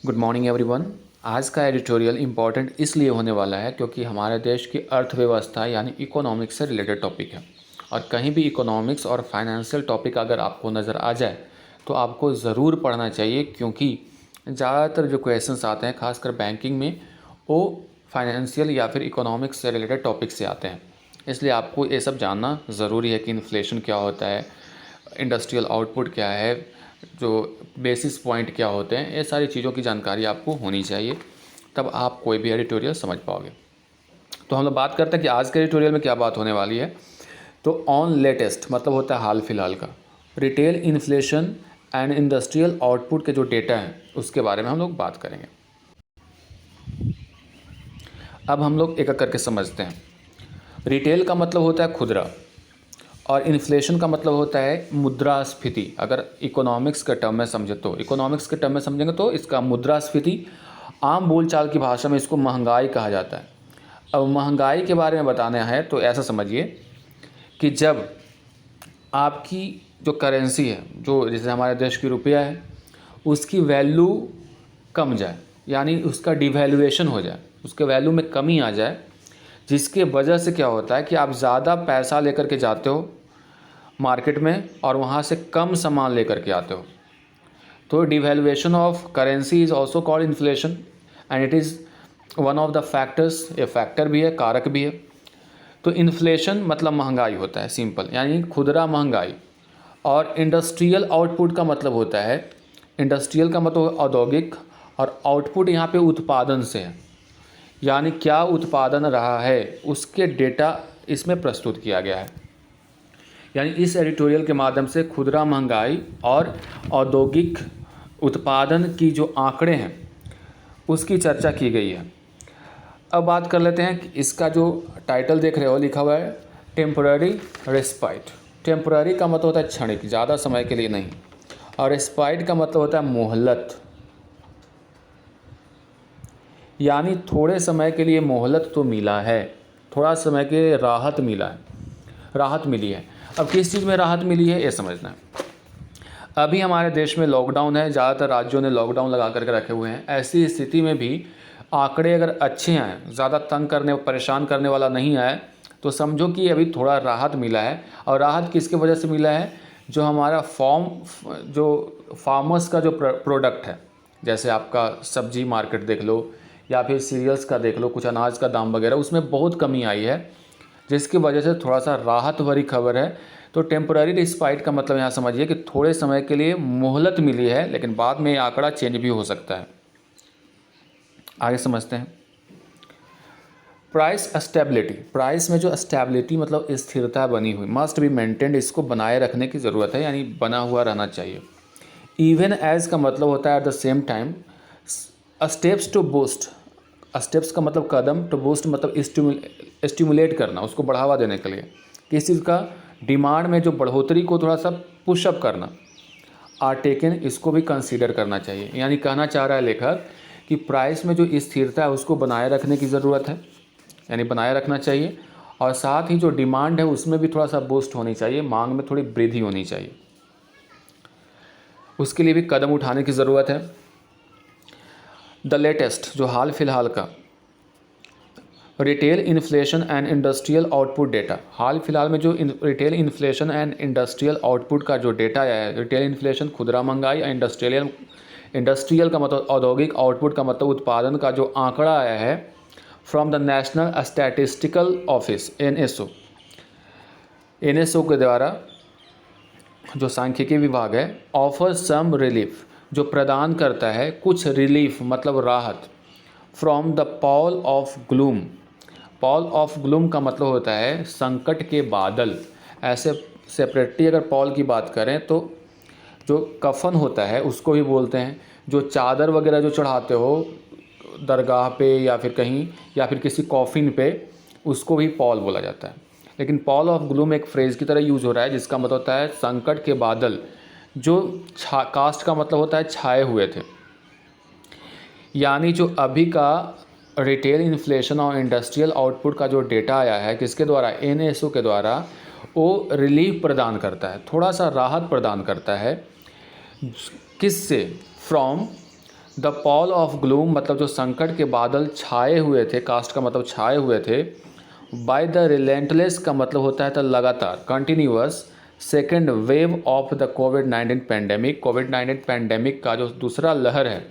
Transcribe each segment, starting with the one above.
Good morning everyone. आज का editorial important इसलिए होने वाला है क्योंकि हमारे देश की अर्थव्यवस्था यानी इकोनॉमिक्स से रिलेटेड टॉपिक है। और कहीं भी इकोनॉमिक्स और फाइनेंशियल टॉपिक अगर आपको नज़र आ जाए तो आपको ज़रूर पढ़ना चाहिए, क्योंकि ज़्यादातर जो क्वेश्चंस आते हैं खासकर बैंकिंग में वो फाइनेंशियल या फिर इकोनॉमिक्स से रिलेटेड टॉपिक से आते हैं। इसलिए आपको ये सब जानना ज़रूरी है कि इन्फ्लेशन क्या होता है, इंडस्ट्रियल आउटपुट क्या है, जो बेसिस पॉइंट क्या होते हैं, ये सारी चीज़ों की जानकारी आपको होनी चाहिए, तब आप कोई भी एडिटोरियल समझ पाओगे। तो हम लोग बात करते हैं कि आज के एडिटोरियल में क्या बात होने वाली है। तो ऑन लेटेस्ट मतलब होता है हाल फिलहाल का retail inflation and industrial output के जो डेटा हैं उसके बारे में हम लोग बात करेंगे। अब हम लोग एक एक करके समझते हैं। रिटेल का मतलब होता है खुदरा, और इन्फ्लेशन का मतलब होता है मुद्रास्फीति। अगर इकोनॉमिक्स के टर्म में समझे तो इकोनॉमिक्स के टर्म में समझेंगे तो इसका मुद्रास्फीति, आम बोलचाल की भाषा में इसको महंगाई कहा जाता है। अब महंगाई के बारे में बताना है तो ऐसा समझिए कि जब आपकी जो करेंसी है, जो जैसे हमारे देश की रुपया है, उसकी वैल्यू कम जाए, यानी उसका डिवैल्यूएशन हो जाए, उसके वैल्यू में कमी आ जाए, जिसके वजह से क्या होता है कि आप ज़्यादा पैसा लेकर के जाते हो मार्केट में और वहाँ से कम सामान लेकर के आते हो। तो devaluation of currency is also called inflation and it is one of the factors. ये फैक्टर भी है, कारक भी है। तो इन्फ्लेशन मतलब महंगाई होता है, सिंपल, यानी खुदरा महंगाई। और इंडस्ट्रियल आउटपुट का मतलब होता है, इंडस्ट्रियल का मतलब औद्योगिक, और आउटपुट यहाँ पे उत्पादन से है, यानी क्या उत्पादन रहा है उसके डेटा इसमें प्रस्तुत किया गया है। यानी इस एडिटोरियल के माध्यम से खुदरा महंगाई और औद्योगिक उत्पादन की जो आंकड़े हैं उसकी चर्चा की गई है। अब बात कर लेते हैं कि इसका जो टाइटल देख रहे हो लिखा हुआ है टेम्पररी रेस्पाइट। टेम्पररी का मतलब होता है क्षणिक, ज़्यादा समय के लिए नहीं, और रेस्पाइट का मतलब होता है मोहलत, यानी थोड़े समय के लिए मोहलत तो मिला है, थोड़ा समय के राहत मिला है, राहत मिली है। अब किस चीज़ में राहत मिली है ये समझना है। अभी हमारे देश में लॉकडाउन है, ज़्यादातर राज्यों ने लॉकडाउन लगा करके रखे हुए हैं। ऐसी स्थिति में भी आंकड़े अगर अच्छे हैं, ज़्यादा तंग करने परेशान करने वाला नहीं आए, तो समझो कि अभी थोड़ा राहत मिला है। और राहत किसके वजह से मिला है? जो हमारा फार्मर्स का जो प्रोडक्ट है, जैसे आपका सब्जी मार्केट देख लो या फिर सीरियल्स का देख लो, कुछ अनाज का दाम वगैरह, उसमें बहुत कमी आई है, जिसकी वजह से थोड़ा सा राहत भरी खबर है। तो टेम्पररी रिस्पाइट का मतलब यहाँ समझिए कि थोड़े समय के लिए मोहलत मिली है, लेकिन बाद में ये आंकड़ा चेंज भी हो सकता है। आगे समझते हैं। Price stability. प्राइस में जो स्टेबिलिटी मतलब स्थिरता बनी हुई, मस्ट बी मेंटेन्ड, इसको बनाए रखने की ज़रूरत है, यानी बना हुआ रहना चाहिए। इवन एज का मतलब होता है at the same time. Steps to boost, steps का मतलब कदम, टू बूस्ट मतलब स्टिमुलेट करना, उसको बढ़ावा देने के लिए। किस चीज़ का? डिमांड में जो बढ़ोतरी को थोड़ा सा पुशअप करना, आर टेकन, इसको भी कंसीडर करना चाहिए। यानी कहना चाह रहा है लेखक कि प्राइस में जो स्थिरता है उसको बनाए रखने की ज़रूरत है, यानी बनाए रखना चाहिए। और साथ ही जो डिमांड है उसमें भी थोड़ा सा बूस्ट होनी चाहिए, मांग में थोड़ी वृद्धि होनी चाहिए, उसके लिए भी कदम उठाने की ज़रूरत है। द लेटेस्ट, जो हाल फिलहाल का retail inflation and industrial output data, हाल फिलहाल में जो retail inflation and industrial output का जो डेटा आया है, रिटेल इन्फ्लेशन खुदरा महंगाई, इंडस्ट्रियल का मतलब औद्योगिक, आउटपुट का मतलब उत्पादन का जो आंकड़ा आया है from the national statistical office NSO के द्वारा, जो सांख्यिकी विभाग है, ऑफर सम रिलीफ, जो प्रदान करता है कुछ रिलीफ मतलब राहत, from the Paul of gloom. Paul of gloom का मतलब होता है संकट के बादल। ऐसे सेपरेटली अगर पॉल की बात करें तो जो कफन होता है उसको भी बोलते हैं, जो चादर वगैरह जो चढ़ाते हो दरगाह पे या फिर कहीं या फिर किसी कॉफिन पे, उसको भी पॉल बोला जाता है। लेकिन पॉल ऑफ ग्लूम एक फ्रेज़ की तरह यूज़ हो रहा है जिसका मतलब होता है संकट के बादल, जो कास्ट का मतलब होता है छाए हुए थे। यानी जो अभी का रिटेल इन्फ्लेशन और इंडस्ट्रियल आउटपुट का जो डेटा आया है, किसके द्वारा? एनएसओ के द्वारा, वो रिलीफ प्रदान करता है, थोड़ा सा राहत प्रदान करता है। किससे? From the Paul of gloom मतलब जो संकट के बादल छाए हुए थे, कास्ट का मतलब छाए हुए थे। बाय द रिलेंटलेस का मतलब होता है तो लगातार, continuous second wave of the covid pandemic. Covid pandemic का जो दूसरा लहर है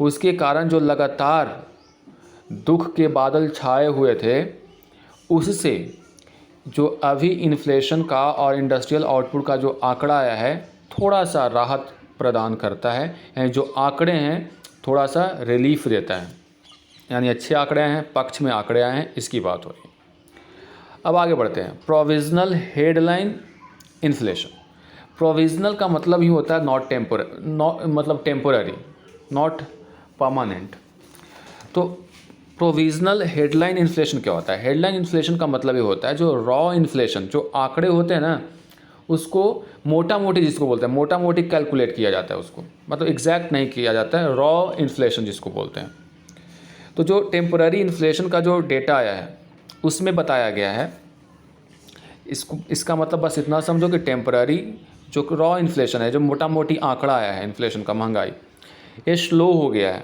उसके कारण जो लगातार दुख के बादल छाए हुए थे, उससे जो अभी इन्फ्लेशन का और इंडस्ट्रियल आउटपुट का जो आंकड़ा आया है थोड़ा सा राहत प्रदान करता है, यानी जो आंकड़े हैं थोड़ा सा रिलीफ देता है, यानी अच्छे आंकड़े हैं, पक्ष में आंकड़े आए हैं, इसकी बात हो रही है। अब आगे बढ़ते हैं। Provisional headline inflation. प्रोविजनल का मतलब ही होता है मतलब टेम्पोररी, नॉट परमानेंट। तो प्रोविजनल हेडलाइन इन्फ्लेशन क्या होता है? हेडलाइन इन्फ्लेशन का मतलब ये होता है जो रॉ इन्फ्लेशन, जो आंकड़े होते हैं ना, उसको मोटा मोटी जिसको बोलते हैं, मोटा मोटी कैलकुलेट किया जाता है उसको, मतलब एग्जैक्ट नहीं किया जाता है, रॉ इन्फ्लेशन जिसको बोलते हैं। तो जो टेम्पोररी इन्फ्लेशन का जो डेटा आया है उसमें बताया गया है, इसका मतलब बस इतना समझो कि टेम्पोररी जो रॉ इन्फ्लेशन है, जो मोटा मोटी आंकड़ा आया है इन्फ्लेशन का, महंगाई, ये स्लो हो गया है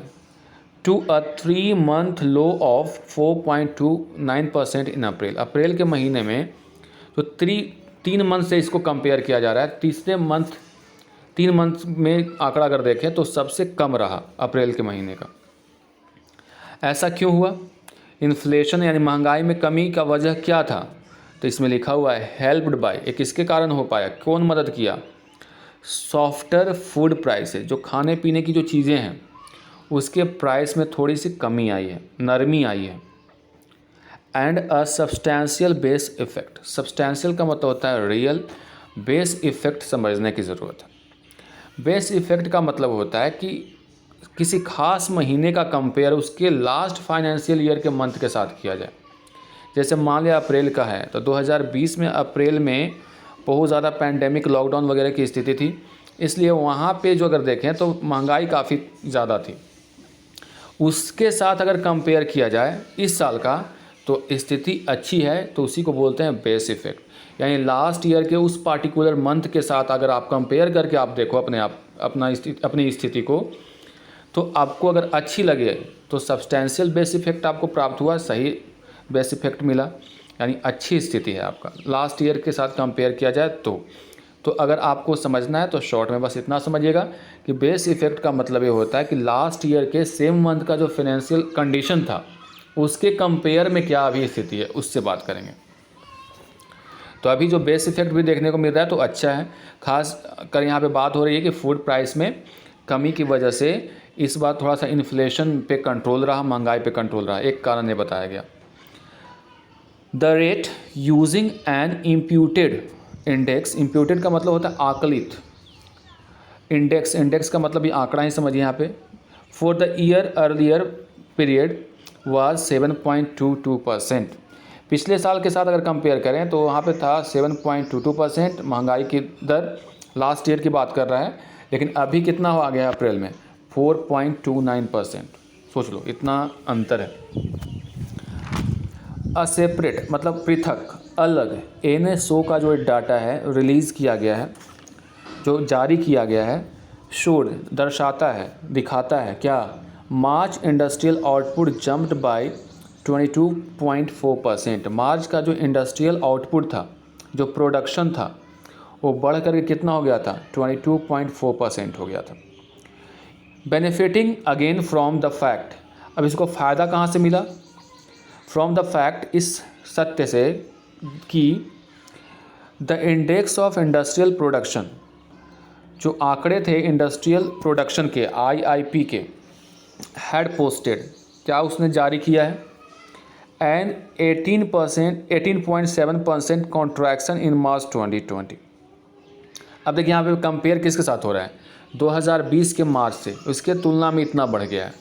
to a 3-month low of 4.29% इन अप्रैल। अप्रैल के महीने में जो 3 मंथ से इसको कंपेयर किया जा रहा है, 3 मंथ में आंकड़ा अगर देखें तो सबसे कम रहा अप्रैल के महीने का। ऐसा क्यों हुआ? इन्फ्लेशन यानी महंगाई में कमी का वजह क्या था? तो इसमें लिखा हुआ है हेल्प्ड बाय, एक किसके कारण हो पाया, कौन मदद किया? सॉफ्टर फूड प्राइसेस, जो खाने पीने की जो चीज़ें हैं उसके प्राइस में थोड़ी सी कमी आई है, नरमी आई है। And a substantial base effect. Substantial का मतलब होता है रियल, बेस इफ़ेक्ट समझने की ज़रूरत है। बेस इफ़ेक्ट का मतलब होता है कि किसी खास महीने का कंपेयर उसके लास्ट फाइनेंशियल ईयर के मंथ के साथ किया जाए। जैसे मान लिया अप्रैल का है तो 2020 में अप्रैल में बहुत ज़्यादा पैंडेमिक लॉकडाउन वगैरह की स्थिति थी, इसलिए वहाँ पे जो अगर देखें तो महंगाई काफ़ी ज़्यादा थी। उसके साथ अगर कंपेयर किया जाए इस साल का तो स्थिति अच्छी है, तो उसी को बोलते हैं बेस इफ़ेक्ट। यानी लास्ट ईयर के उस पार्टिकुलर मंथ के साथ अगर आप कंपेयर करके आप देखो अपनी स्थिति को, तो आपको अगर अच्छी लगे तो सब्सटैंशियल बेस इफ़ेक्ट आपको प्राप्त हुआ, सही बेस इफ़ेक्ट मिला, यानी अच्छी स्थिति है आपका लास्ट ईयर के साथ कंपेयर किया जाए तो अगर आपको समझना है तो शॉर्ट में बस इतना समझिएगा कि बेस इफ़ेक्ट का मतलब ये होता है कि लास्ट ईयर के सेम मंथ का जो फाइनेंशियल कंडीशन था उसके कंपेयर में क्या अभी स्थिति है, उससे बात करेंगे। तो अभी जो बेस इफ़ेक्ट भी देखने को मिल रहा है तो अच्छा है। खास कर यहाँ पे बात हो रही है कि फूड प्राइस में कमी की वजह से इस बार थोड़ा सा इन्फ्लेशन पे कंट्रोल रहा, महंगाई पे कंट्रोल रहा, एक कारण ये बताया गया। The rate using an imputed index. Imputed का मतलब होता है आकलित, इंडेक्स का मतलब ये आंकड़ा ही समझिए यहाँ पे। For the year earlier period was 7.22%। पिछले साल के साथ अगर कंपेयर करें तो वहाँ पे था 7.22% महंगाई की दर, लास्ट ईयर की बात कर रहा है। लेकिन अभी कितना हो आ गया अप्रैल में 4.29%। सोच लो इतना अंतर है। अ सेपरेट मतलब पृथक, अलग, NSO का जो डाटा है रिलीज़ किया गया है, जो जारी किया गया है, शोड दर्शाता है, दिखाता है क्या, मार्च इंडस्ट्रियल आउटपुट जम्प्ड बाय 22.4%। मार्च का जो इंडस्ट्रियल आउटपुट था, जो प्रोडक्शन था, वो बढ़ करके कितना हो गया था, 22.4% हो गया था। Benefiting again from the fact. अब इसको फ़ायदा कहाँ से मिला? फ्रॉम द फैक्ट, इस सत्य से कि the index of industrial production, जो आंकड़े थे इंडस्ट्रियल प्रोडक्शन के IIP के, हैड पोस्टेड, क्या उसने जारी किया है, एन 18.7% कॉन्ट्रैक्शन इन मार्च 2020। अब देखिए यहाँ पे कंपेयर किसके साथ हो रहा है, 2020 के मार्च से, उसके तुलना में इतना बढ़ गया है।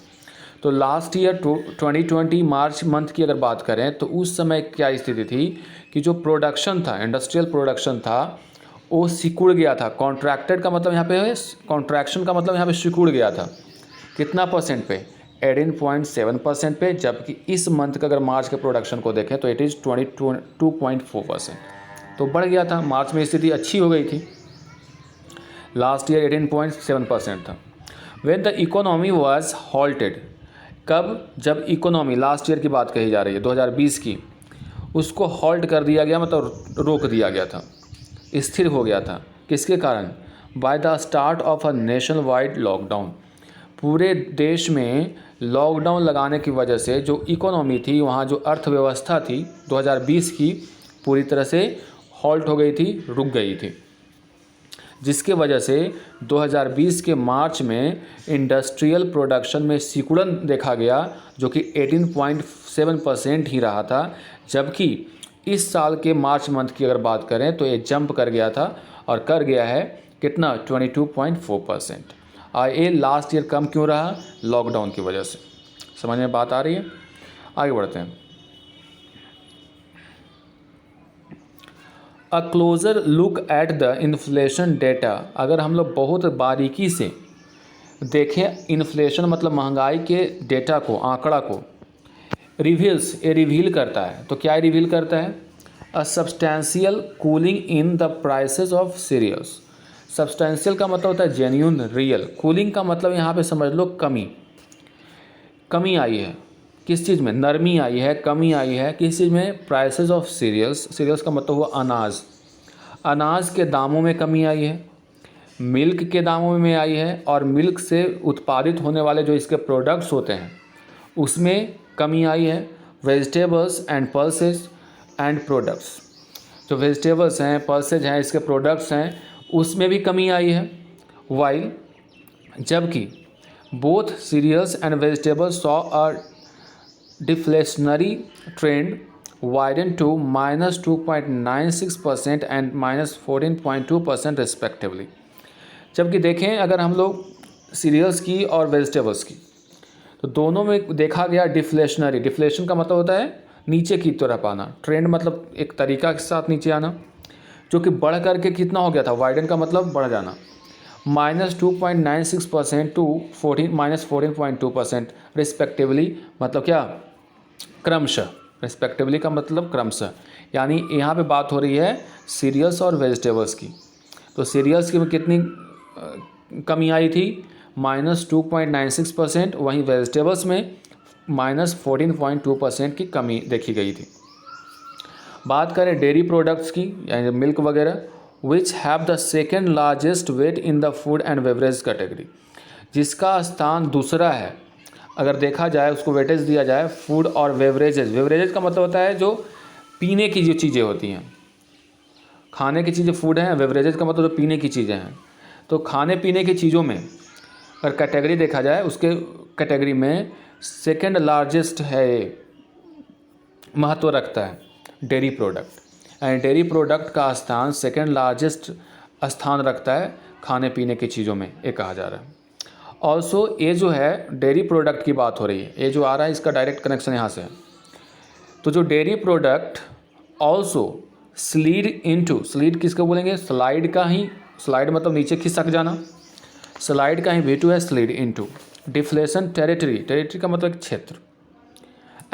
तो लास्ट ईयर 2020 मार्च मंथ की अगर बात करें तो उस समय क्या स्थिति थी कि जो प्रोडक्शन था, इंडस्ट्रियल प्रोडक्शन था, वो सिकुड़ गया था। कॉन्ट्रैक्टेड का मतलब यहाँ पे है, कॉन्ट्रैक्शन का मतलब यहाँ पे सिकुड़ गया था। कितना परसेंट पे, 18.7% पे, जबकि इस मंथ का अगर मार्च के प्रोडक्शन को देखें तो इट इज़ 22.4%। तो बढ़ गया था, मार्च में स्थिति अच्छी हो गई थी, लास्ट ईयर 18.7% था। When the economy was halted, कब? जब इकोनॉमी, लास्ट ईयर की बात कही जा रही है 2020 की, उसको हॉल्ट कर दिया गया, मतलब रोक दिया गया था, स्थिर हो गया था। किसके कारण? By the start of a nation wide lockdown, पूरे देश में लॉकडाउन लगाने की वजह से जो इकोनॉमी थी, वहाँ जो अर्थव्यवस्था थी 2020 की, पूरी तरह से हॉल्ट हो गई थी, रुक गई थी, जिसके वजह से 2020 के मार्च में इंडस्ट्रियल प्रोडक्शन में सिकुड़न देखा गया, जो कि 18.7% ही रहा था, जबकि इस साल के मार्च मंथ की अगर बात करें तो ये जंप कर गया था और कर गया है कितना? 22.4%। और ये लास्ट ईयर कम क्यों रहा? लॉकडाउन की वजह से। समझ में बात आ रही है? आगे बढ़ते हैं। A closer look at the inflation data, अगर हम लोग बहुत बारीकी से देखें इन्फ्लेशन मतलब महंगाई के डेटा को, आंकड़ा को, रिवील्स, ये रिवील करता है। तो क्या रिवील करता है? A substantial cooling in the prices of cereals. Substantial का मतलब होता है जेन्यून, रियल। कूलिंग का मतलब यहाँ पे समझ लो कमी आई है। किस चीज़ में? नरमी आई है, कमी आई है। किस चीज़ में? Prices of serials. सीरियल्स का मतलब हुआ अनाज। अनाज के दामों में कमी आई है, मिल्क के दामों में आई है, और मिल्क से उत्पादित होने वाले जो इसके प्रोडक्ट्स होते हैं उसमें कमी आई है। Vegetables and pulses and products, जो वेजिटेबल्स हैं, पल्सेज हैं, इसके प्रोडक्ट्स हैं, उसमें भी कमी आई है। वाइल, जबकि both cereals and vegetables saw a deflationary trend widen to -2.96% and -14.2% respectively. जबकि देखें अगर हम लोग सीरियल्स की और वेजिटेबल्स की, तो दोनों में देखा गया डिफ्लेशनरी। डिफ्लेशन का मतलब होता है नीचे की तरफ आना, ट्रेंड मतलब एक तरीका के साथ नीचे आना, जो कि बढ़ करके कितना हो गया था? वाइडन का मतलब बढ़ जाना, -2.96% टू -14.2% रिस्पेक्टिवली। मतलब क्या? क्रमशः। रिस्पेक्टिवली का मतलब क्रमशः, यानी यहाँ पे बात हो रही है सीरियल्स और वेजिटेबल्स की। तो सीरियल्स की में कितनी कमी आई थी? -2.96%। वहीं वेजिटेबल्स में -14.2% की कमी देखी गई थी। बात करें डेयरी प्रोडक्ट्स की, यानी मिल्क वगैरह, which have the second largest weight in the food and beverage category, जिसका स्थान दूसरा है अगर देखा जाए, उसको वेटेज दिया जाए फूड और बेवरेजेज। बेवरेजेज का मतलब होता है जो पीने की जो चीज़ें होती हैं, खाने की चीज़ें फूड हैं, बेवरेजेज का मतलब जो पीने की चीज़ें हैं। तो खाने पीने की चीज़ों में अगर कैटेगरी देखा जाए, उसके कैटेगरी में सेकेंड लार्जेस्ट है, महत्व रखता है dairy product. And dairy product का स्थान सेकेंड लार्जेस्ट स्थान रखता है खाने पीने की चीज़ों में, ये कहा जा रहा है। ऑल्सो ये जो है डेयरी प्रोडक्ट की बात हो रही है, ये जो आ रहा है इसका डायरेक्ट कनेक्शन यहाँ से है। तो जो डेयरी प्रोडक्ट ऑल्सो स्लीड इनटू, स्लीड किसको बोलेंगे? स्लाइड का ही, स्लाइड मतलब नीचे खिसक जाना, स्लाइड का ही V2 है स्लीड इनटू डिफ्लेशन टेरिटरी। टेरिटरी का मतलब क्षेत्र।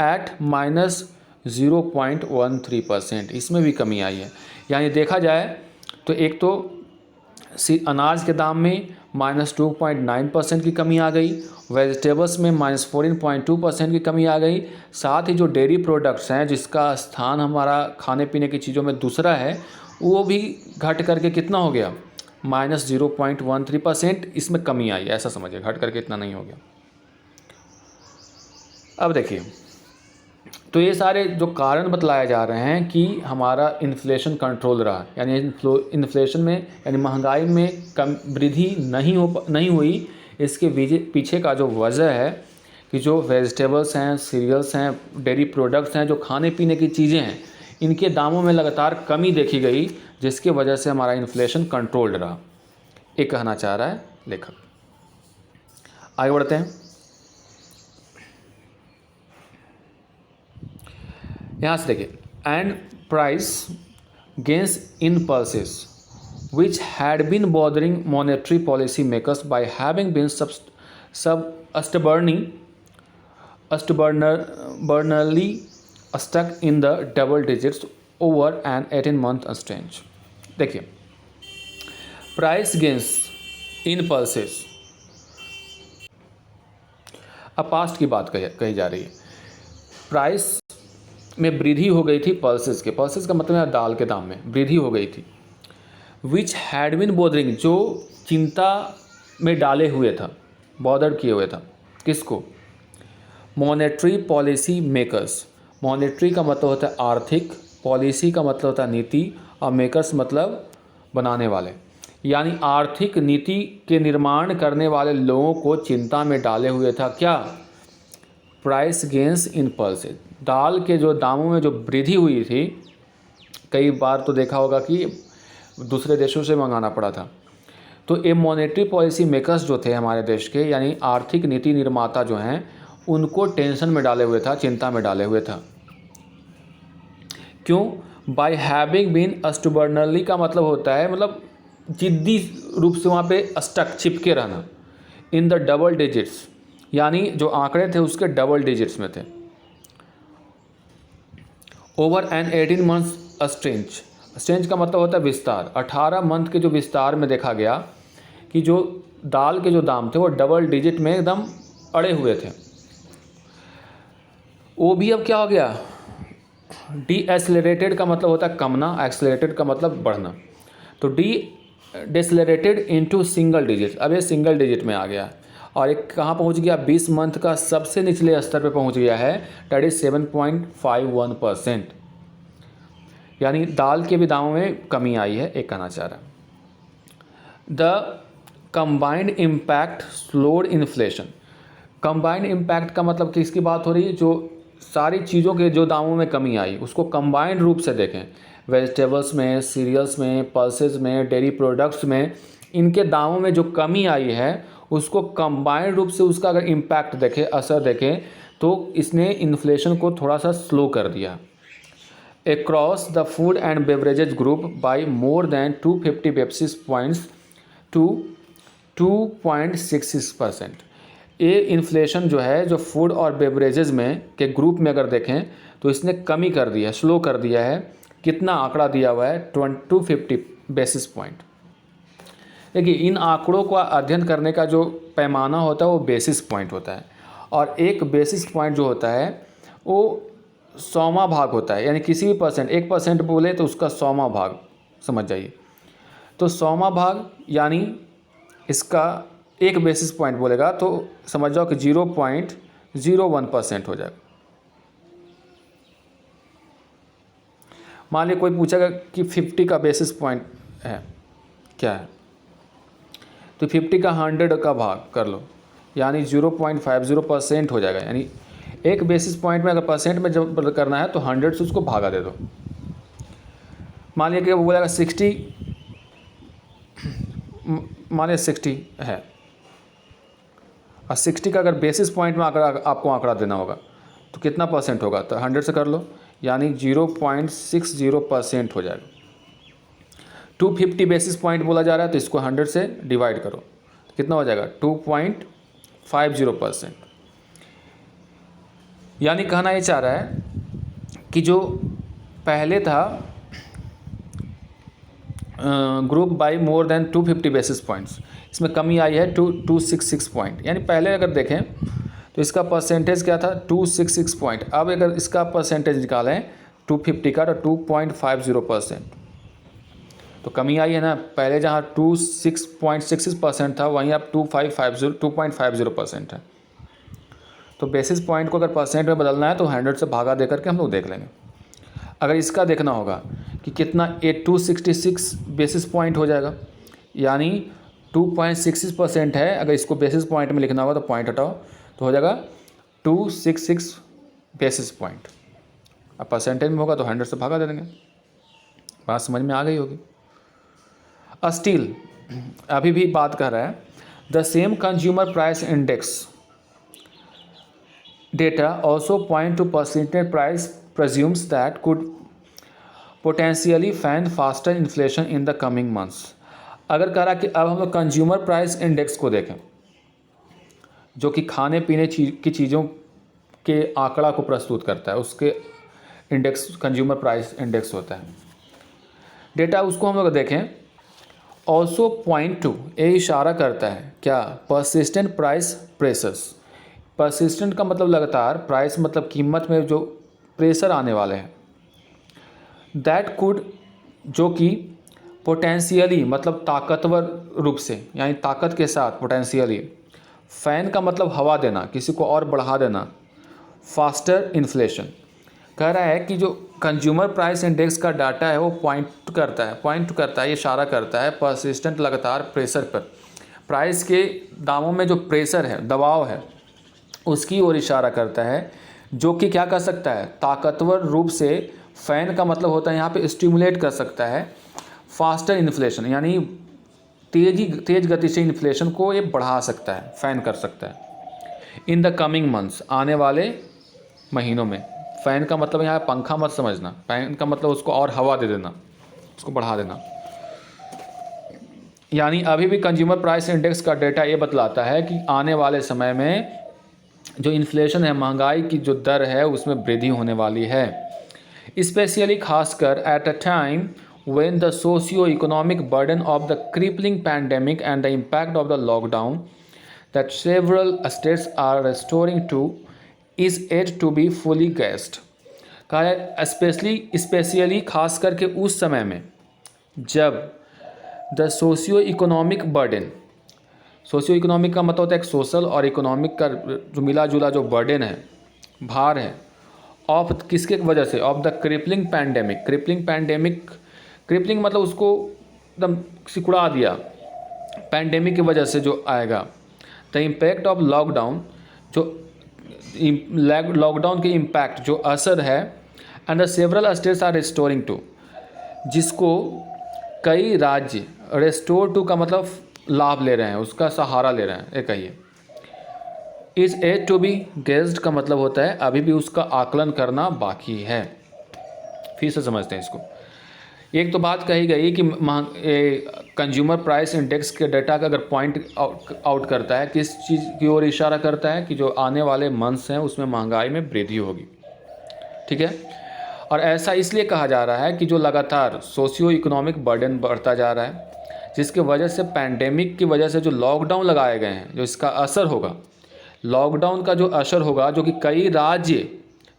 एट -0.13%, इसमें भी कमी आई है। यानी देखा जाए तो एक तो अनाज के दाम में -2.9% की कमी आ गई, वेजिटेबल्स में -14.2% की कमी आ गई, साथ ही जो डेयरी प्रोडक्ट्स हैं जिसका स्थान हमारा खाने पीने की चीज़ों में दूसरा है, वो भी घट करके कितना हो गया? -0.13%, इसमें कमी आई, ऐसा समझिए, घट करके इतना नहीं हो गया। अब देखिए, तो ये सारे जो कारण बतलाए जा रहे हैं कि हमारा इन्फ्लेशन कंट्रोल रहा, यानी इन्फ्लेशन में, यानी महंगाई में कम वृद्धि नहीं हुई। इसके पीछे का जो वजह है कि जो वेजिटेबल्स हैं, सीरियल्स हैं, डेयरी प्रोडक्ट्स हैं, जो खाने पीने की चीज़ें हैं, इनके दामों में लगातार कमी देखी गई, जिसके वजह से हमारा इन्फ्लेशन कंट्रोल्ड रहा, ये कहना चाह रहा है लेखक। आगे बढ़ते हैं। यहाँ से देखिए, and price gains in pulses which had been bothering monetary policy makers by having been stubbornly stuck in the double digits over an 18-month stretch। देखिए, प्राइस गेंस इन पल्सेस, अब पास्ट की बात कही जा रही है। प्राइस में वृद्धि हो गई थी पल्सेस के, पल्सेस का मतलब है दाल के दाम में वृद्धि हो गई थी। विच हैड बिन बोदरिंग, जो चिंता में डाले हुए था, बॉदर किए हुए था किसको? Monetary policy makers. मॉनेटरी का मतलब होता है आर्थिक, पॉलिसी का मतलब होता है नीति, और मेकर्स मतलब बनाने वाले, यानी आर्थिक नीति के निर्माण करने वाले लोगों को चिंता में डाले हुए था क्या? प्राइस गेंस इन पल्सेस, दाल के जो दामों में जो वृद्धि हुई थी, कई बार तो देखा होगा कि दूसरे देशों से मंगाना पड़ा था। तो ये मॉनेटरी पॉलिसी मेकर्स जो थे हमारे देश के, यानी आर्थिक नीति निर्माता जो हैं, उनको टेंशन में डाले हुए था, चिंता में डाले हुए था। क्यों? बाय हैविंग बीन स्टबर्नली का मतलब होता है, मतलब जिद्दी रूप से वहाँ पे स्टक चिपके रहना, इन द डबल डिजिट्स, यानी जो आंकड़े थे उसके डबल डिजिट्स में थे। Over an 18 months strange, strange का मतलब होता है विस्तार, 18 मंथ के जो विस्तार में देखा गया कि जो दाल के जो दाम थे वो डबल डिजिट में एकदम अड़े हुए थे। वो भी अब क्या हो गया? डी एक्सेलरेटेड का मतलब होता है कमना, एक्सेलरेटेड का मतलब बढ़ना, तो डी डेसलरेटेड इनटू सिंगल डिजिट, अब ये सिंगल डिजिट में आ गया। और एक कहाँ पहुँच गया? 20 मंथ का सबसे निचले स्तर पे पहुँच गया है, डेट इज 7.51%, यानी दाल के भी दामों में कमी आई है, एक कहना चाह रहा। The combined impact slowed inflation. Combined impact का मतलब किसकी बात हो रही है? जो सारी चीज़ों के जो दामों में कमी आई उसको कंबाइंड रूप से देखें, वेजिटेबल्स में, सीरियल्स में, पल्सेस में, डेयरी प्रोडक्ट्स में, इनके दामों में जो कमी आई है उसको कंबाइंड रूप से उसका अगर इम्पैक्ट देखें, असर देखें, तो इसने इन्फ्लेशन को थोड़ा सा स्लो कर दिया। Across the food and beverages group by more than 250 basis points to 2.66%। ये इन्फ्लेशन जो है जो फूड और बेवरेजेस में के ग्रुप में अगर देखें तो इसने कमी कर दिया है, स्लो कर दिया है। कितना आंकड़ा दिया हुआ है? 250 बेसिस पॉइंट। देखिए, इन आंकड़ों का अध्ययन करने का जो पैमाना होता है वो बेसिस पॉइंट होता है, और एक बेसिस पॉइंट जो होता है वो 100वां भाग होता है, यानी किसी भी परसेंट, 1% बोले तो उसका 100वां भाग समझ जाइए। तो 100वां भाग यानी इसका एक बेसिस पॉइंट बोलेगा तो समझ जाओ कि 0.01% हो जाएगा। मान लिया कोई पूछेगा कि 50 का बेसिस पॉइंट है, क्या है? तो 50 का 100 का भाग कर लो, यानी 0.50% हो जाएगा। यानी एक बेसिस पॉइंट में अगर परसेंट में जब करना है तो 100 से उसको भागा दे दो। मान लिया कि वो बोलेगा 60, मान लिया 60 है, और 60 का अगर बेसिस पॉइंट में आपको आंकड़ा देना होगा तो कितना परसेंट होगा? तो 100 से कर लो, यानी 0.60% हो जाएगा। 250 बेसिस पॉइंट बोला जा रहा है तो इसको 100 से डिवाइड करो तो कितना हो जाएगा? 2.50%। यानी कहना ये चाह रहा है कि जो पहले था group by more than 250 basis points, इसमें कमी आई है 266 पॉइंट। यानी पहले अगर देखें तो इसका परसेंटेज क्या था? 266 पॉइंट। अब अगर इसका परसेंटेज निकालें 250 का तो 2.50%, तो कमी आई है ना। पहले जहाँ 26.66% था वहीं अब 2.50% है। तो बेसिस पॉइंट को अगर परसेंट में बदलना है तो 100 से भागा दे करके हम लोग देख लेंगे। अगर इसका देखना होगा कि कितना, 266 बेसिस पॉइंट हो जाएगा, यानी 2.66% है। अगर इसको बेसिस पॉइंट में लिखना होगा तो पॉइंट हटाओ तो हो जाएगा 266 बेसिस पॉइंट। अब परसेंटेज में होगा तो 100 से भागा दे देंगे। बात समझ में आ गई होगी। स्टील अभी भी बात कर रहा है, the same consumer price index data also point to percentage price presumes that could potentially fan faster inflation in the coming months। अगर कह रहा कि अब हम लोग कंज्यूमर प्राइस इंडेक्स को देखें जो कि खाने पीने की चीज़ों के आंकड़ा को प्रस्तुत करता है, उसके इंडेक्स कंज्यूमर प्राइस इंडेक्स होता है। डेटा उसको हम लोग देखें, ऑल्सो पॉइंट टू, ये इशारा करता है क्या? परसिस्टेंट प्राइस प्रेशर्स, परसिस्टेंट का मतलब लगातार, प्राइस मतलब कीमत में जो प्रेशर आने वाले हैं। दैट कुड, जो कि पोटेंशियली मतलब ताकतवर रूप से, यानी ताकत के साथ पोटेंशियली। फैन का मतलब हवा देना, किसी को और बढ़ा देना। फास्टर इन्फ्लेशन, कह रहा है कि जो कंज्यूमर प्राइस इंडेक्स का डाटा है वो पॉइंट करता है, ये इशारा करता है परसिस्टेंट लगातार प्रेशर पर, प्राइस के दामों में जो प्रेशर है, दबाव है, उसकी ओर इशारा करता है, जो कि क्या कर सकता है, ताकतवर रूप से। फैन का मतलब होता है यहाँ पे स्टिमुलेट कर सकता है। फास्टर इन्फ्लेशन यानी तेज गति से इन्फ्लेशन को ये बढ़ा सकता है, फैन कर सकता है। इन द कमिंग मंथ्स, आने वाले महीनों में। फ़ैन का मतलब यहाँ पंखा मत समझना, फैन का मतलब उसको और हवा दे देना, उसको बढ़ा देना। यानी अभी भी कंज्यूमर प्राइस इंडेक्स का डेटा ये बतलाता है कि आने वाले समय में जो इन्फ्लेशन है, महंगाई की जो दर है, उसमें वृद्धि होने वाली है। स्पेशली खासकर at a time when the socio-economic burden of the crippling pandemic and the impact of the lockdown that several states are restoring to is yet to be fully grasped। कहा है स्पेशली खास करके उस समय में जब the socio economic burden, socio economic का मतलब होता है एक सोशल और इकोनॉमिक का जो मिला जुला जो बर्डन है, भार है, ऑफ किसके वजह से, of the crippling pandemic. Crippling मतलब उसको एकदम सिकुड़ा दिया, पैंडेमिक की वजह से जो आएगा। द इम्पैक्ट ऑफ लॉकडाउन, जो लॉकडाउन के इम्पैक्ट जो असर है, and the several states are restoring to, जिसको कई राज्य, रेस्टोर टू का मतलब लाभ ले रहे हैं, उसका सहारा ले रहे हैं, ये कहिए। Is yet to be guessed का मतलब होता है अभी भी उसका आकलन करना बाकी है। फिर से समझते हैं इसको। एक तो बात कही गई कि कंज्यूमर प्राइस इंडेक्स के डाटा का अगर पॉइंट आउट करता है, किस चीज़ की ओर इशारा करता है कि जो आने वाले मंथ्स हैं उसमें महंगाई में वृद्धि होगी, ठीक है। और ऐसा इसलिए कहा जा रहा है कि जो लगातार सोशियो इकोनॉमिक बर्डन बढ़ता जा रहा है, जिसके वजह से पैंडेमिक की वजह से जो लॉकडाउन लगाए गए हैं, जो इसका असर होगा, लॉकडाउन का जो असर होगा, जो कि कई राज्य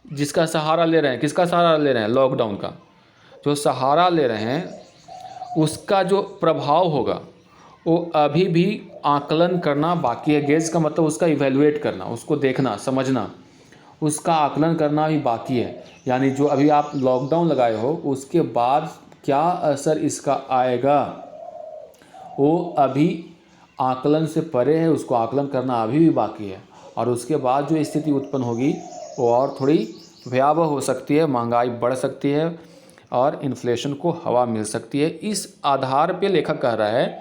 जिसका सहारा ले रहे हैं, किसका सहारा ले रहे हैं, लॉकडाउन का जो सहारा ले रहे हैं, उसका जो प्रभाव होगा वो अभी भी आकलन करना बाकी है। गेज का मतलब उसका इवेलुएट करना, उसको देखना, समझना, उसका आकलन करना भी बाकी है। यानी जो अभी आप लॉकडाउन लगाए हो उसके बाद क्या असर इसका आएगा, वो अभी आकलन से परे है, उसको आकलन करना अभी भी बाकी है। और उसके बाद जो स्थिति उत्पन्न होगी वो और थोड़ी भयावह हो सकती है, महंगाई बढ़ सकती है और इन्फ्लेशन को हवा मिल सकती है। इस आधार पे लेखक कह रहा है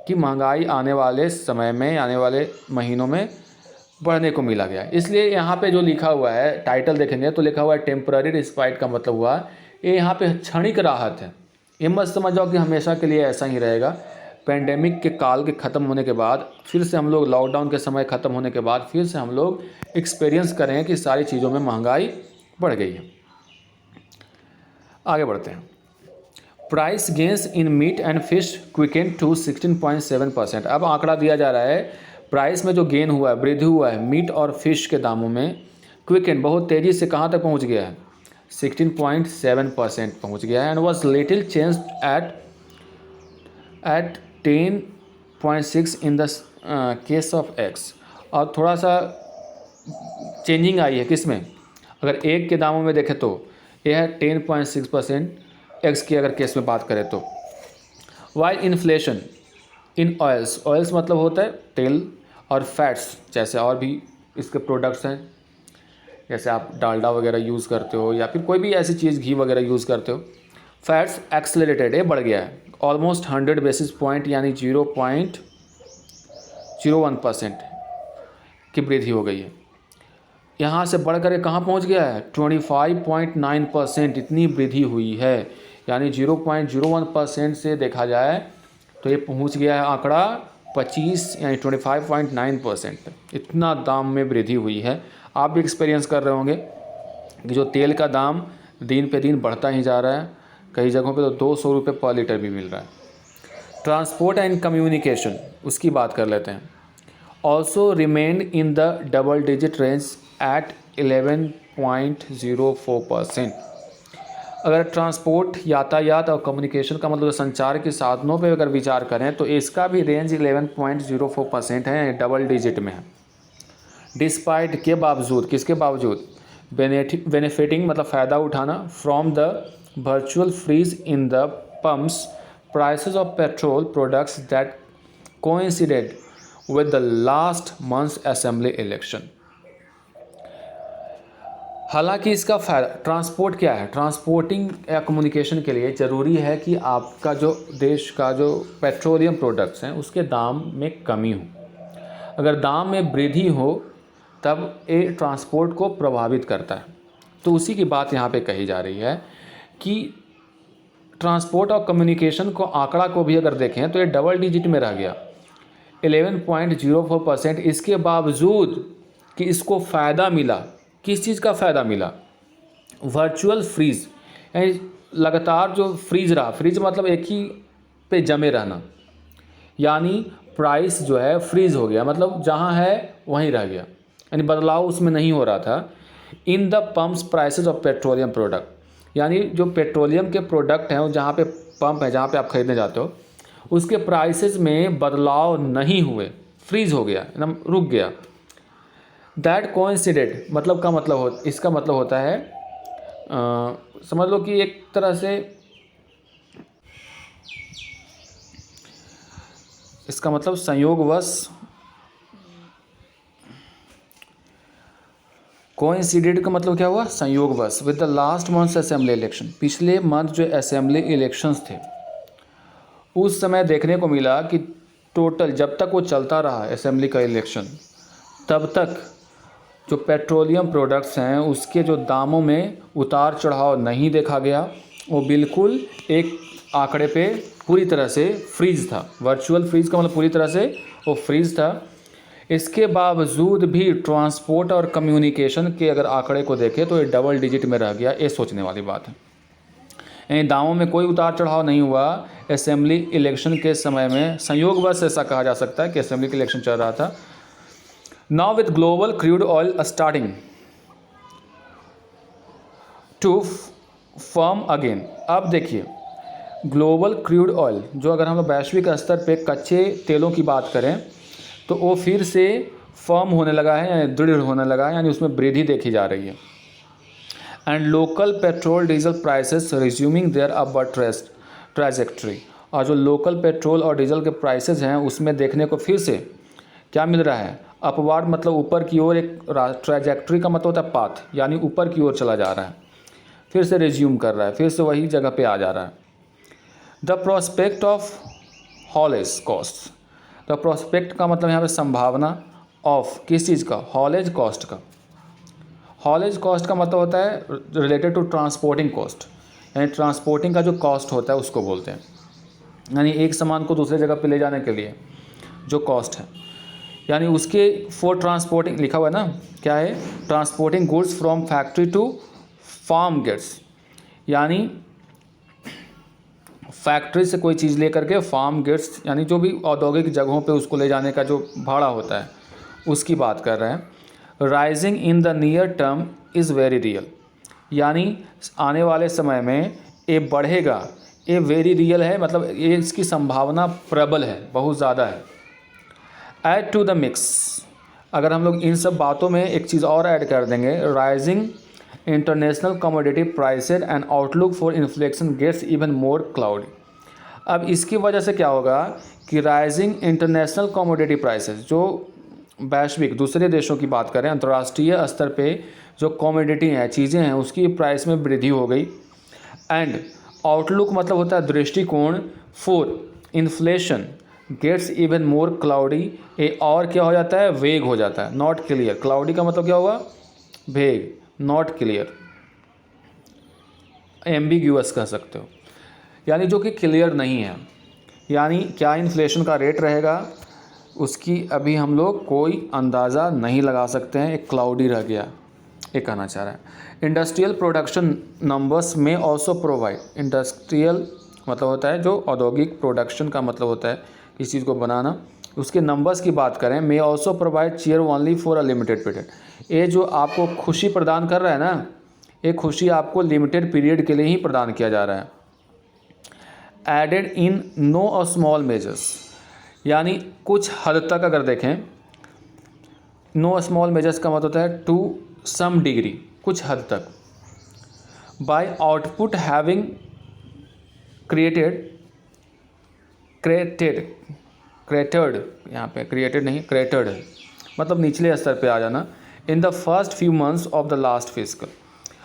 कि महंगाई आने वाले समय में, आने वाले महीनों में बढ़ने को मिला गया। इसलिए यहाँ पे जो लिखा हुआ है, टाइटल देखेंगे तो लिखा हुआ है टेम्पररी रिस्पाइट का मतलब हुआ ये यहाँ पे क्षणिक राहत है। ये मत समझ जाओ कि हमेशा के लिए ऐसा ही रहेगा। पेंडेमिक के काल के ख़त्म होने के बाद फिर से हम लोग, लॉकडाउन के समय ख़त्म होने के बाद फिर से हम लोग एक्सपीरियंस करेंगे कि सारी चीज़ों में महंगाई बढ़ गई है। आगे बढ़ते हैं। Price gains in meat and fish quicken to 16.7%। अब आंकड़ा दिया जा रहा है प्राइस में जो गेन हुआ है, वृद्धि हुआ है मीट और फिश के दामों में, क्विकन बहुत तेज़ी से कहाँ तक पहुँच गया है, 16.7% पहुँच गया है। And was little change at 10.6 in the case of eggs. और थोड़ा सा चेंजिंग आई है किस में, अगर एग के दामों में देखें तो यह है 10.6% एग्स की अगर केस में बात करें तो। While inflation in oils, oils मतलब होता है तेल, और फैट्स जैसे और भी इसके प्रोडक्ट्स हैं, जैसे आप डालडा वगैरह यूज़ करते हो या फिर कोई भी ऐसी चीज़ घी वगैरह यूज़ करते हो, फैट्स एक्सेलरेटेड, ये बढ़ गया है ऑलमोस्ट 100 बेसिस पॉइंट यानी 0.01% की वृद्धि हो गई है। यहाँ से बढ़ कर कहाँ पहुँच गया है, 25.9% इतनी वृद्धि हुई है। यानी 0.01% से देखा जाए तो ये पहुँच गया है आंकड़ा 25 यानी 25.9%। इतना दाम में वृद्धि हुई है। आप भी एक्सपीरियंस कर रहे होंगे कि जो तेल का दाम दिन पे दिन बढ़ता ही जा रहा है, कई जगहों पे तो 200 रुपये पर लीटर भी मिल रहा है। ट्रांसपोर्ट एंड कम्युनिकेशन, उसकी बात कर लेते हैं। Also remain in the double digit range at 11.04%। अगर ट्रांसपोर्ट, यातायात और कम्युनिकेशन का मतलब संचार के साधनों पे अगर विचार करें तो इसका भी रेंज 11.04% है, डबल डिजिट में है। डिस्पाइट के बावजूद, किसके बावजूद, बेनिफिटिंग मतलब फ़ायदा उठाना, from the virtual freeze in the pumps prices of petrol products that coincided with the last month's assembly election. हालांकि इसका फ़ायदा, ट्रांसपोर्ट क्या है, ट्रांसपोर्टिंग या कम्युनिकेशन के लिए ज़रूरी है कि आपका जो देश का जो पेट्रोलियम प्रोडक्ट्स हैं उसके दाम में कमी हो। अगर दाम में वृद्धि हो तब ये ट्रांसपोर्ट को प्रभावित करता है। तो उसी की बात यहाँ पे कही जा रही है कि ट्रांसपोर्ट और कम्युनिकेशन को आंकड़ा को भी अगर देखें तो ये डबल डिजिट में रह गया 11.04%। इसके बावजूद कि इसको फ़ायदा मिला, किस चीज़ का फ़ायदा मिला, वर्चुअल फ्रीज, यानी लगातार जो फ्रीज रहा, फ्रीज मतलब एक ही पे जमे रहना, यानी प्राइस जो है फ्रीज हो गया, मतलब जहाँ है वहीं रह गया, यानी बदलाव उसमें नहीं हो रहा था। इन the pumps prices of petroleum product, यानी जो पेट्रोलियम के प्रोडक्ट हैं जहाँ पे पंप है, जहाँ पे आप खरीदने जाते हो, उसके प्राइसेस में बदलाव नहीं हुए, फ्रीज हो गया, एकदम रुक गया। दैट कोइंसिडेड मतलब का मतलब इसका मतलब होता है समझ लो कि एक तरह से इसका मतलब संयोगवश, कोइंसिडेड का मतलब क्या हुआ, संयोगवश, with the last month's assembly election, पिछले मंथ जो असेंबली इलेक्शंस थे उस समय देखने को मिला कि टोटल जब तक वो चलता रहा असेंबली का इलेक्शन, तब तक जो पेट्रोलियम प्रोडक्ट्स हैं उसके जो दामों में उतार चढ़ाव नहीं देखा गया, वो बिल्कुल एक आंकड़े पे पूरी तरह से फ्रीज था। वर्चुअल फ्रीज का मतलब पूरी तरह से वो फ्रीज था। इसके बावजूद भी ट्रांसपोर्ट और कम्युनिकेशन के अगर आंकड़े को देखें तो ये डबल डिजिट में रह गया। ये सोचने वाली बात है, यानी दामों में कोई उतार चढ़ाव नहीं हुआ असेंबली इलेक्शन के समय में। संयोगवश ऐसा कहा जा सकता है कि असेंबली का इलेक्शन चल रहा था। Now with global crude oil starting to firm again, अब देखिए ग्लोबल क्रूड ऑयल जो अगर हम वैश्विक स्तर पे कच्चे तेलों की बात करें तो वो फिर से फर्म होने लगा है, यानी दृढ़ होने लगा है, यानी उसमें वृद्धि देखी जा रही है। And local petrol diesel prices resuming their upward trajectory, और जो लोकल पेट्रोल और डीजल के प्राइसेस हैं उसमें देखने को फिर से क्या मिल रहा है, अपवर्ड मतलब ऊपर की ओर, एक ट्रैजेक्टरी का मतलब होता है पाथ, यानी ऊपर की ओर चला जा रहा है, फिर से रिज्यूम कर रहा है, फिर से वही जगह पे आ जा रहा है। The prospect of haulage cost, the prospect का मतलब यहाँ पे संभावना, ऑफ किस चीज़ का, हॉलेज कॉस्ट का। हॉलेज कॉस्ट का मतलब होता है रिलेटेड टू ट्रांसपोर्टिंग कॉस्ट, यानी ट्रांसपोर्टिंग का जो कॉस्ट होता है उसको बोलते हैं, यानी एक सामान को दूसरे जगह पे ले जाने के लिए जो कॉस्ट है, यानी उसके फॉर ट्रांसपोर्टिंग लिखा हुआ है ना, क्या है, transporting goods from factory to farm gates, यानी फैक्ट्री से कोई चीज़ लेकर के फार्म गेट्स, यानी जो भी औद्योगिक जगहों पे उसको ले जाने का जो भाड़ा होता है उसकी बात कर रहे हैं। Rising in the near term is very real, यानी आने वाले समय में ये बढ़ेगा, ये वेरी रियल है, मतलब ये इसकी संभावना प्रबल है, बहुत ज़्यादा है। ऐड टू द मिक्स, अगर हम लोग इन सब बातों में एक चीज़ और ऐड कर देंगे, rising international commodity prices and outlook for inflation gets even more cloudy. अब इसकी वजह से क्या होगा कि राइजिंग इंटरनेशनल कमोडिटी प्राइसेस, जो वैश्विक दूसरे देशों की बात करें, अंतर्राष्ट्रीय स्तर पे जो कमोडिटी हैं, चीज़ें हैं, उसकी प्राइस में वृद्धि हो गई। एंड आउटलुक मतलब होता है दृष्टिकोण, for inflation gets even more cloudy, ये और क्या हो जाता है, वेग हो जाता है, नॉट क्लियर। क्लाउडी का मतलब क्या हुआ, वेग, नॉट क्लियर, एम्बिग्यूअस कह सकते हो, यानी जो कि क्लियर नहीं है, यानी क्या इन्फ्लेशन का रेट रहेगा उसकी अभी हम लोग कोई अंदाज़ा नहीं लगा सकते हैं, एक क्लाउडी रह गया, ये कहना चाह रहा है। इंडस्ट्रियल प्रोडक्शन नंबर्स में ऑल्सो प्रोवाइड, इंडस्ट्रियल मतलब होता है जो औद्योगिक, प्रोडक्शन का मतलब होता है किसी चीज़ को बनाना, उसके नंबर्स की बात करें, may also provide cheer only for a limited period. ये जो आपको खुशी प्रदान कर रहा है ना, ये खुशी आपको लिमिटेड पीरियड के लिए ही प्रदान किया जा रहा है। Aided in no a small measures, यानी कुछ हद तक अगर देखें, नो स्मॉल मेजर्स का मतलब होता है टू सम डिग्री, कुछ हद तक। बाय आउटपुट हैविंग क्रिएटेड, यहाँ पे क्रिएटेड नहीं, क्रेटेड है, मतलब निचले स्तर पे आ जाना। In the first few months of the last physical.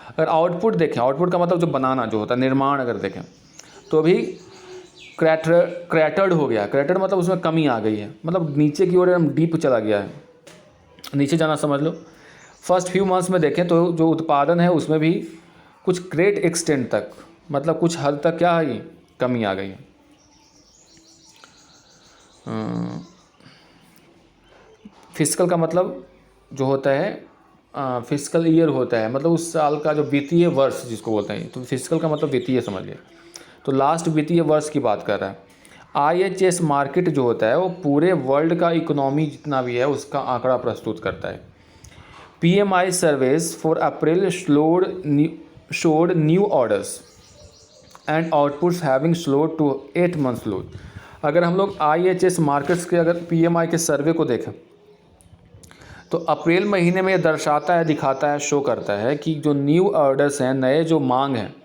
अगर आउटपुट देखें, आउटपुट का मतलब जो बनाना जो होता है, निर्माण अगर देखें, तो अभी क्रैटर्ड हो गया। क्रैटर्ड मतलब उसमें कमी आ गई है, मतलब नीचे की ओर एकदम डीप चला गया है, नीचे जाना समझ लो। फर्स्ट फ्यू मंथ्स में देखें तो जो उत्पादन है उसमें भी कुछ ग्रेट एक्सटेंट तक, मतलब कुछ हद तक क्या है, कमी आ गई है। फिजिकल का मतलब जो होता है, फिजिकल ईयर होता है, मतलब उस साल का जो वित्तीय वर्ष जिसको बोलते हैं, तो फिजिकल का मतलब वित्तीय समझिए। तो लास्ट वित्तीय वर्ष की बात कर रहा है। IHS मार्केट जो होता है वो पूरे वर्ल्ड का इकोनॉमी जितना भी है उसका आंकड़ा प्रस्तुत करता है। PMI surveys for April showed new orders and outputs having slowed to 8 months low। अगर हम लोग IHS मार्केट्स के अगर PMI के सर्वे को देखें तो अप्रैल महीने में ये दर्शाता है, दिखाता है, शो करता है कि जो न्यू ऑर्डर्स हैं, नए जो मांग हैं,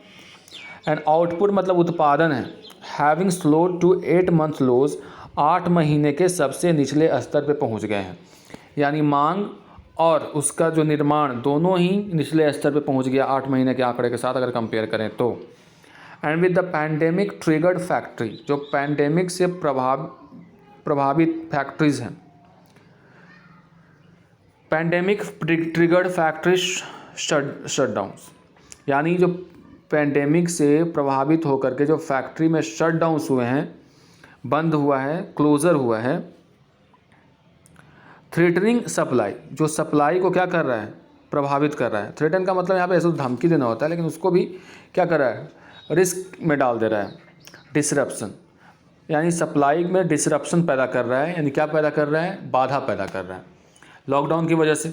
एंड आउटपुट मतलब उत्पादन है, हैविंग स्लोड टू 8 मंथ लोज, 8 महीने के सबसे निचले स्तर पे पहुंच गए हैं। यानी मांग और उसका जो निर्माण दोनों ही निचले स्तर पे पहुंच गया 8 महीने के आंकड़े के साथ अगर कंपेयर करें तो। And with the pandemic triggered factory, जो पैंडेमिक से प्रभावित फैक्ट्रीज हैं, पैंडेमिक ट्रिगर्ड फैक्ट्री शटडाउन्स, यानी जो पैंडेमिक से प्रभावित होकर के जो फैक्ट्री में शटडाउन्स हुए हैं, बंद हुआ है, क्लोज़र हुआ है। थ्रेटनिंग सप्लाई, जो सप्लाई को क्या कर रहा है, प्रभावित कर रहा है। थ्रेटन का मतलब यहाँ पे ऐसे धमकी देना होता है, लेकिन उसको भी क्या कर रहा है, रिस्क में डाल दे रहा है। डिसरप्शन, यानी सप्लाई में डिसरप्शन पैदा कर रहा है, यानी क्या पैदा कर रहा है, बाधा पैदा कर रहा है लॉकडाउन की वजह से।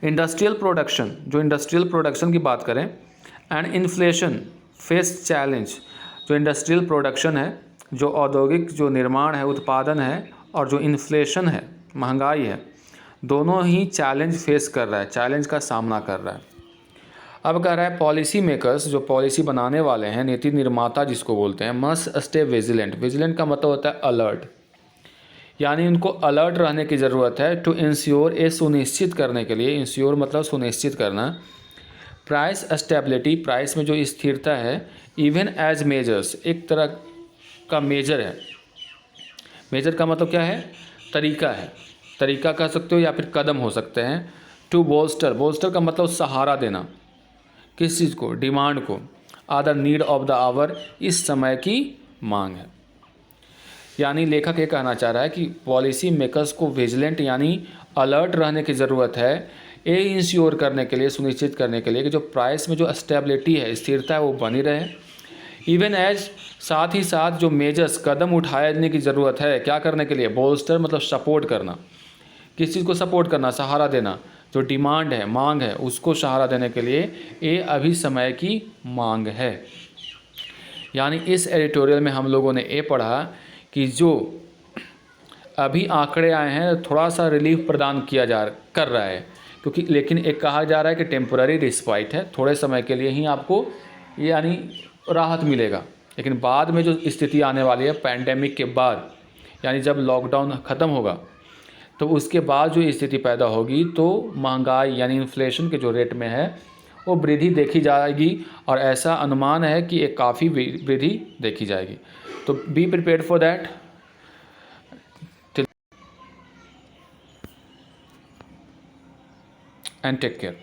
इंडस्ट्रियल प्रोडक्शन, जो इंडस्ट्रियल प्रोडक्शन की बात करें, एंड इन्फ्लेशन फेस चैलेंज, जो इंडस्ट्रियल प्रोडक्शन है, जो औद्योगिक जो निर्माण है, उत्पादन है, और जो इन्फ्लेशन है, महंगाई है, दोनों ही चैलेंज फेस कर रहा है, चैलेंज का सामना कर रहा है। अब कह रहा है पॉलिसी मेकर्स, जो पॉलिसी बनाने वाले हैं, नीति निर्माता जिसको बोलते हैं, मस्ट स्टे विजिलेंट। विजिलेंट का मतलब होता है अलर्ट, यानी उनको अलर्ट रहने की ज़रूरत है। टू इंश्योर, ये सुनिश्चित करने के लिए, इंश्योर मतलब सुनिश्चित करना, प्राइस स्टेबिलिटी, प्राइस में जो स्थिरता है, इवन एज मेजर्स, एक तरह का मेजर है। मेजर का मतलब क्या है, तरीका है, तरीका कह सकते हो या फिर कदम हो सकते हैं। टू बोल्स्टर, बोल्स्टर का मतलब सहारा देना, किस चीज़ को, डिमांड को। आदर नीड ऑफ द आवर, इस समय की मांग है। यानी लेखक ये कहना चाह रहा है कि पॉलिसी मेकर्स को विजिलेंट यानी अलर्ट रहने की ज़रूरत है, ये इंश्योर करने के लिए, सुनिश्चित करने के लिए कि जो प्राइस में जो स्टेबिलिटी है, स्थिरता है, वो बनी रहे। इवन एज, साथ ही साथ जो मेजर्स, कदम उठाने की ज़रूरत है, क्या करने के लिए, बोल्स्टर मतलब सपोर्ट करना, किस चीज़ को सपोर्ट करना, सहारा देना, जो डिमांड है, मांग है, उसको सहारा देने के लिए ये अभी समय की मांग है। यानी इस एडिटोरियल में हम लोगों ने ये पढ़ा कि जो अभी आंकड़े आए हैं थोड़ा सा रिलीफ प्रदान किया कर रहा है, क्योंकि लेकिन एक कहा जा रहा है कि टेम्पोररी रिस्पाइट है, थोड़े समय के लिए ही आपको यानी राहत मिलेगा, लेकिन बाद में जो स्थिति आने वाली है पैंडेमिक के बाद, यानी जब लॉकडाउन ख़त्म होगा तो उसके बाद जो स्थिति पैदा होगी, तो महंगाई यानी इन्फ्लेशन के जो रेट में है वो वृद्धि देखी जाएगी, और ऐसा अनुमान है कि एक काफ़ी वृद्धि देखी जाएगी। तो be prepared for that and take care.